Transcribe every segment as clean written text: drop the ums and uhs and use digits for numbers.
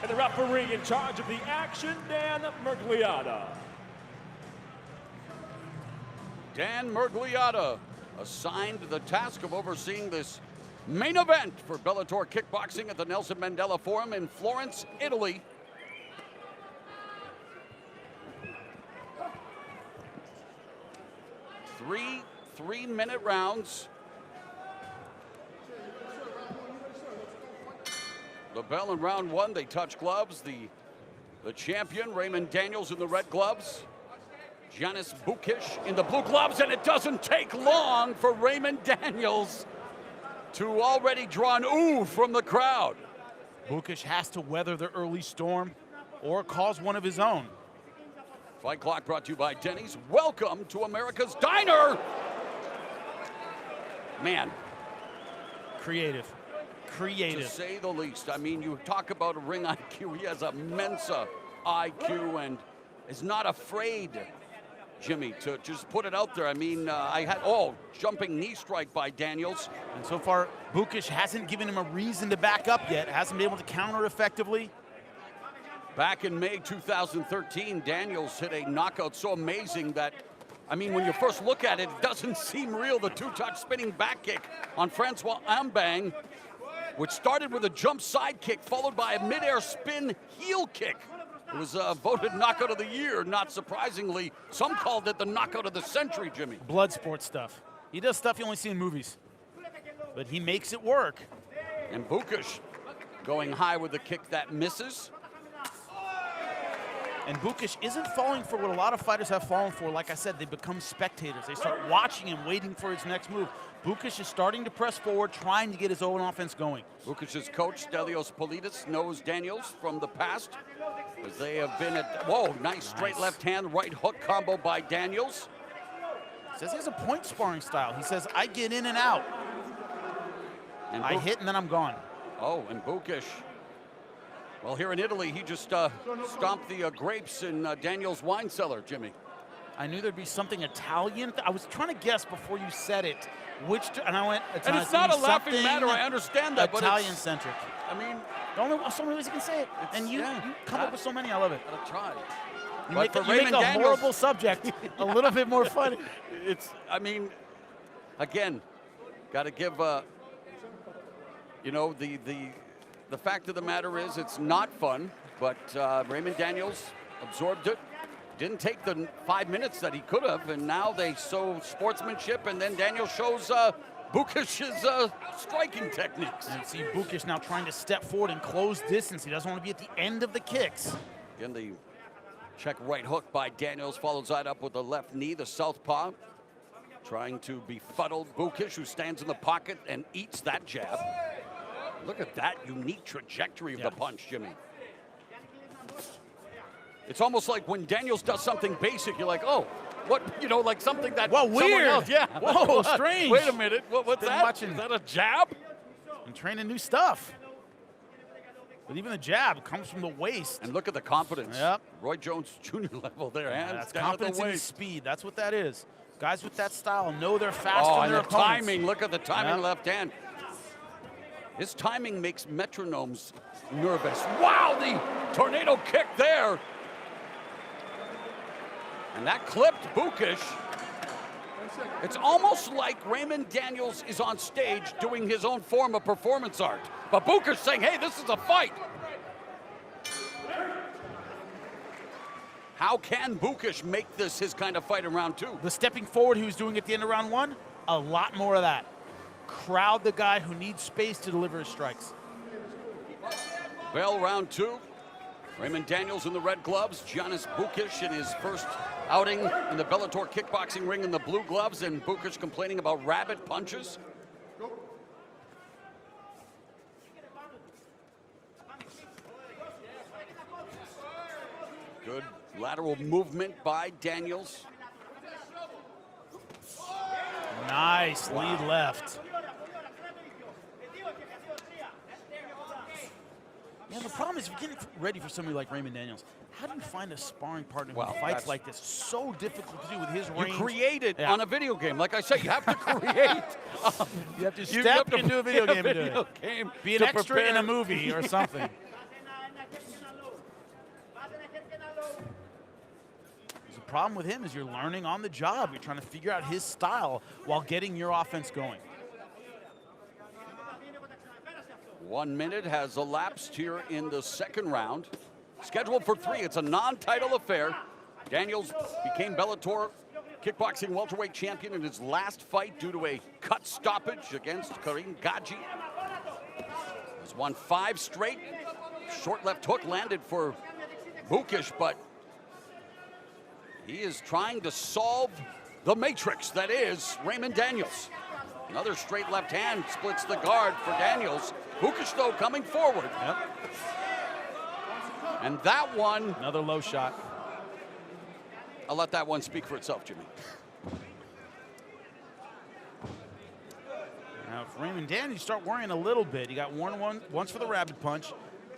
And the referee in charge of the action, Dan Mergliata. Dan Mergliata assigned the task of overseeing this main event for Bellator Kickboxing at the Nelson Mandela Forum in Florence, Italy. Three-minute rounds. The bell in round one, they touch gloves. The champion, Raymond Daniels, in the red gloves. Giannis Boukis in the blue gloves, and it doesn't take long for Raymond Daniels to already draw an ooh from the crowd. Boukis has to weather the early storm or cause one of his own. Fight Clock brought to you by Denny's. Welcome to America's Diner. Man. Creative. To say the least. I mean, you talk about a ring IQ. He has a Mensa IQ and is not afraid, Jimmy, to just put it out there. I mean, jumping knee strike by Daniels. And so far, Boukis hasn't given him a reason to back up yet. Hasn't been able to counter effectively. Back in May 2013, Daniels hit a knockout so amazing that, I mean, when you first look at it, it doesn't seem real. The two-touch spinning back kick on Francois Ambang, which started with a jump side kick followed by a midair spin heel kick. It was voted knockout of the year, not surprisingly. Some called it the knockout of the century, Jimmy. Blood sport stuff. He does stuff you only see in movies, but he makes it work. And Boukis going high with the kick that misses. And Boukis isn't falling for what a lot of fighters have fallen for. Like I said, they become spectators. They start watching him, waiting for his next move. Boukis is starting to press forward, trying to get his own offense going. Boukis' coach, Stelios Politis, knows Daniels from the past, as they have been at, whoa, nice straight left hand, right hook combo by Daniels. Says he has a point sparring style. He says, I get in and out. And I hit and then I'm gone. Oh, and Boukis, well, here in Italy, he just stomped the grapes in Daniels' wine cellar, Jimmy. I knew there'd be something Italian. I was trying to guess before you said it. And I went, and it's not a laughing matter, I understand that, but Italian-centric. I mean, so many ways you can say it. And you come up with so many, I love it. I'll try. You make a horrible subject a little bit more funny. I mean, again, got to give, you know, the fact of the matter is it's not fun, but Raymond Daniels absorbed it. Didn't take the 5 minutes that he could have, and now they show sportsmanship, and then Daniels shows Boukis' striking techniques. And see Boukis now trying to step forward and close distance. He doesn't want to be at the end of the kicks. Again, the check right hook by Daniels follows that up with the left knee, the southpaw. Trying to befuddle Boukis, who stands in the pocket and eats that jab. Look at that unique trajectory of the punch, Jimmy. It's almost like when Daniels does something basic, you're like, oh, what, you know, like something that weird. Else, yeah. Whoa, strange. Wait a minute, what's that? Is that a jab? I'm training new stuff. But even the jab comes from the waist. And look at the confidence. Yep. Roy Jones Jr. level there. That's confidence and speed. That's what that is. Guys with that style know they're faster than their opponents. Timing, look at the timing left hand. His timing makes metronomes nervous. Wow, the tornado kick there. And that clipped Boukis. It's almost like Raymond Daniels is on stage doing his own form of performance art. But Boukis saying, hey, this is a fight. How can Boukis make this his kind of fight in round two? The stepping forward he was doing at the end of round one, a lot more of that. Crowd the guy who needs space to deliver his strikes. Bell round two. Raymond Daniels in the red gloves. Giannis Boukis in his first outing in the Bellator kickboxing ring in the blue gloves, and Boukis complaining about rabbit punches. Good lateral movement by Daniels. Nice lead left. Yeah, the problem is if you're getting ready for somebody like Raymond Daniels, how do you find a sparring partner who fights like this? So difficult to do with his range. You create it on a video game. Like I said, you have to create. You have to step into a video game. Be an extra in a movie or something. problem with him is you're learning on the job. You're trying to figure out his style while getting your offense going. 1 minute has elapsed here in the second round. Scheduled for 3, it's a non-title affair. Daniels became Bellator kickboxing welterweight champion in his last fight due to a cut stoppage against Karim Gaji. He's won 5 straight. Short left hook landed for Boukis, but he is trying to solve the matrix that is Raymond Daniels. Another straight left hand splits the guard for Daniels. Boukis, though, coming forward. Yep. And that one... Another low shot. I'll let that one speak for itself, Jimmy. Now, if Raymond Daniels, you start worrying a little bit. You got once for the rabbit punch.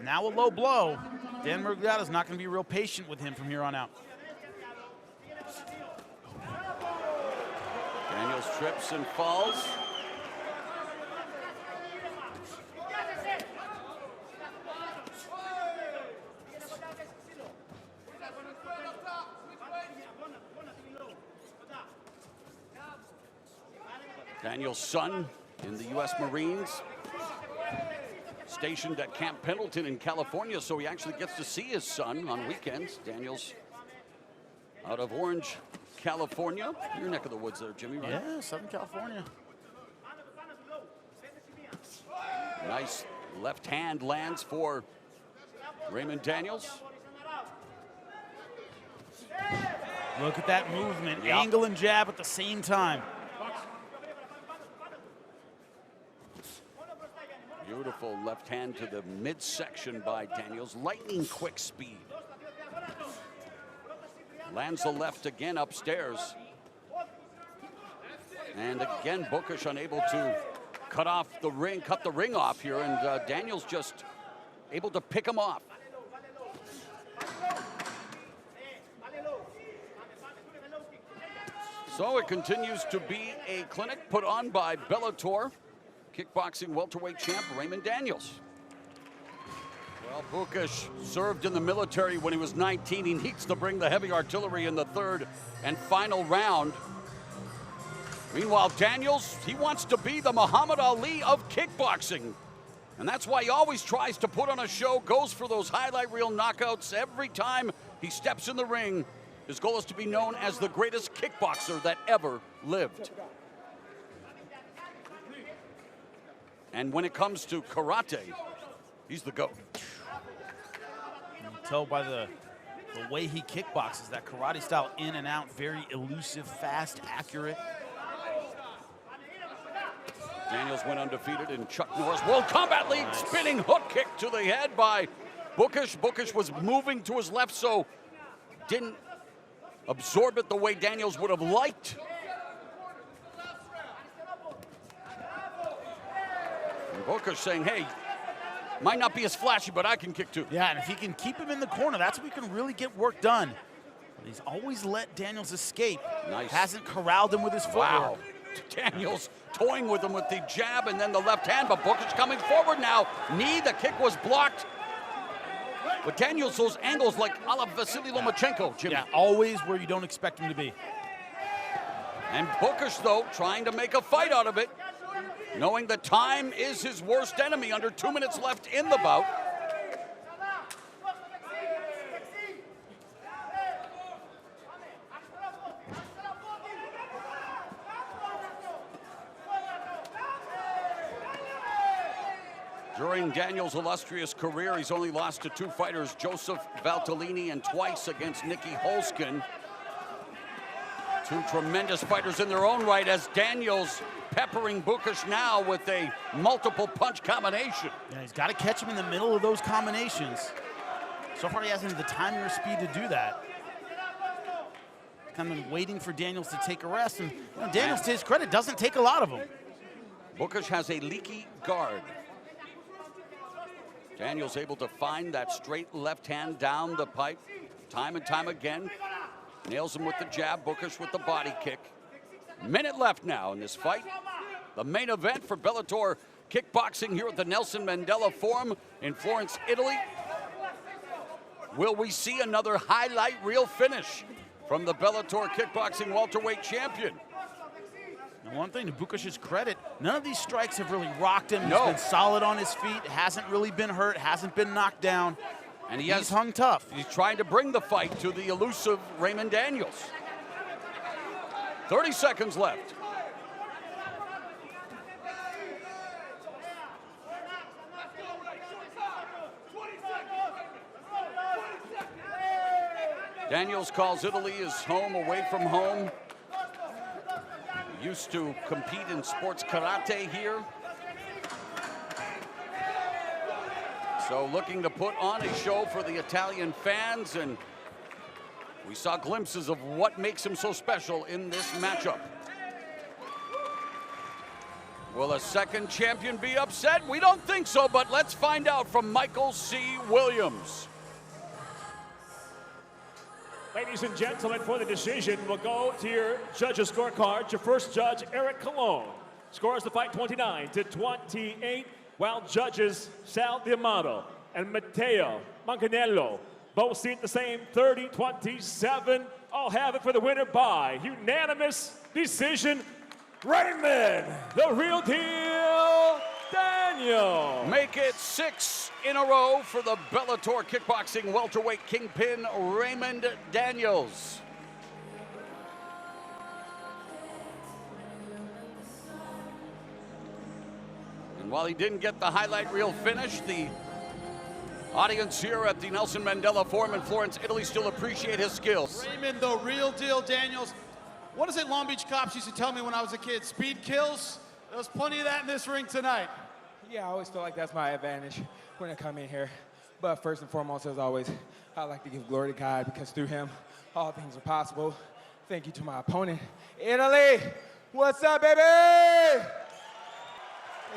Now a low blow. Dan Miragliotta's not going to be real patient with him from here on out. Daniels trips and falls. Daniels' son in the U.S. Marines, stationed at Camp Pendleton in California, so he actually gets to see his son on weekends. Daniels out of Orange, California. Your neck of the woods there, Jimmy, right? Yeah, Southern California. Nice left hand lands for Raymond Daniels. Look at that movement. Yep. Angle and jab at the same time. Beautiful left hand to the midsection by Daniels. Lightning quick speed. Lands the left again upstairs. And again, Boukis unable to cut the ring off here, and Daniels just able to pick him off. So it continues to be a clinic put on by Bellator kickboxing welterweight champ Raymond Daniels. Well, Boukis served in the military when he was 19. He needs to bring the heavy artillery in the third and final round. Meanwhile, Daniels, he wants to be the Muhammad Ali of kickboxing. And that's why he always tries to put on a show, goes for those highlight reel knockouts every time he steps in the ring. His goal is to be known as the greatest kickboxer that ever lived. And when it comes to karate, he's the GOAT. You can tell by the way he kickboxes, that karate style, in and out, very elusive, fast, accurate. Daniels went undefeated in Chuck Norris World Combat League. Nice. Spinning hook kick to the head by Boukis. Boukis was moving to his left, so didn't absorb it the way Daniels would have liked. And Boukis saying, hey, might not be as flashy, but I can kick too. Yeah, and if he can keep him in the corner, that's when we can really get work done. But he's always let Daniels escape. Nice. Hasn't corralled him with his footwork. Wow. Daniels toying with him with the jab and then the left hand, but Boukis coming forward now. Knee, the kick was blocked. But Daniels, those angles like a la Vasily Lomachenko, Jimmy. Yeah, always where you don't expect him to be. And Boukis, though, trying to make a fight out of it, knowing that time is his worst enemy. Under 2 minutes left in the bout. During Daniels' illustrious career, he's only lost to 2 fighters, Joseph Valtellini and twice against Nicky Holskin. 2 tremendous fighters in their own right, as Daniels peppering Boukis now with a multiple punch combination. Yeah, he's got to catch him in the middle of those combinations. So far, he hasn't had the timing or speed to do that. Kind of been waiting for Daniels to take a rest, and you know, Daniels, to his credit, doesn't take a lot of them. Boukis has a leaky guard. Daniels able to find that straight left hand down the pipe time and time again. Nails him with the jab, Boukis with the body kick. Minute left now in this fight. The main event for Bellator kickboxing here at the Nelson Mandela Forum in Florence, Italy. Will we see another highlight reel finish from the Bellator Kickboxing welterweight champion. And one thing to Boukis' credit, none of these strikes have really rocked him. No. He's been solid on his feet, hasn't really been hurt, hasn't been knocked down. And He's hung tough. He's trying to bring the fight to the elusive Raymond Daniels. 30 seconds left. Daniels calls Italy his home away from home. Used to compete in sports karate here. So looking to put on a show for the Italian fans, and we saw glimpses of what makes him so special in this matchup. Will a second champion be upset? We don't think so, but let's find out from Michael C. Williams. Ladies and gentlemen, for the decision, we'll go to your judges' scorecards. Your first judge, Eric Colon, scores the fight 29-28, while judges Sal D'Amato and Matteo Manganello both see it the same, 30-27. I'll have it for the winner by unanimous decision, Raymond, the real deal, Daniel. Make it 6 in a row for the Bellator Kickboxing welterweight kingpin, Raymond Daniels. And while he didn't get the highlight reel finish, the audience here at the Nelson Mandela Forum in Florence, Italy still appreciate his skills. Raymond, the real deal, Daniels. What is it Long Beach cops used to tell me when I was a kid? Speed kills? There was plenty of that in this ring tonight. Yeah, I always feel like that's my advantage when I come in here. But first and foremost, as always, I like to give glory to God, because through him, all things are possible. Thank you to my opponent, Italy. What's up, baby?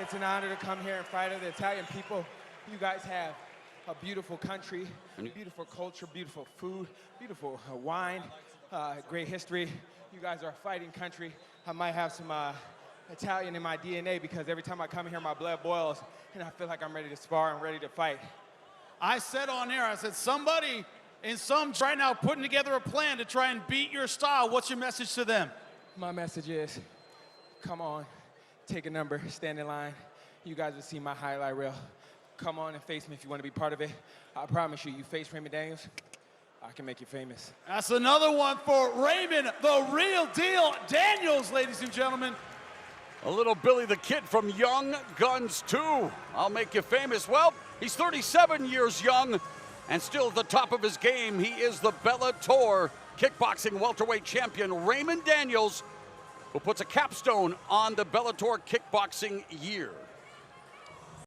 It's an honor to come here and fight the Italian people. You guys have a beautiful country, beautiful culture, beautiful food, beautiful wine, great history. You guys are a fighting country. I might have some Italian in my DNA, because every time I come here, my blood boils, and I feel like I'm ready to spar and ready to fight. I said on air, I said, somebody in some right now putting together a plan to try and beat your style. What's your message to them? My message is, come on, take a number, stand in line. You guys will see my highlight reel. Come on and face me if you want to be part of it. I promise you, you face Raymond Daniels, I can make you famous. That's another one for Raymond, the real deal, Daniels, ladies and gentlemen. A little Billy the Kid from Young Guns 2. I'll make you famous. Well, he's 37 years young and still at the top of his game. He is the Bellator Kickboxing welterweight champion, Raymond Daniels, who puts a capstone on the Bellator Kickboxing year.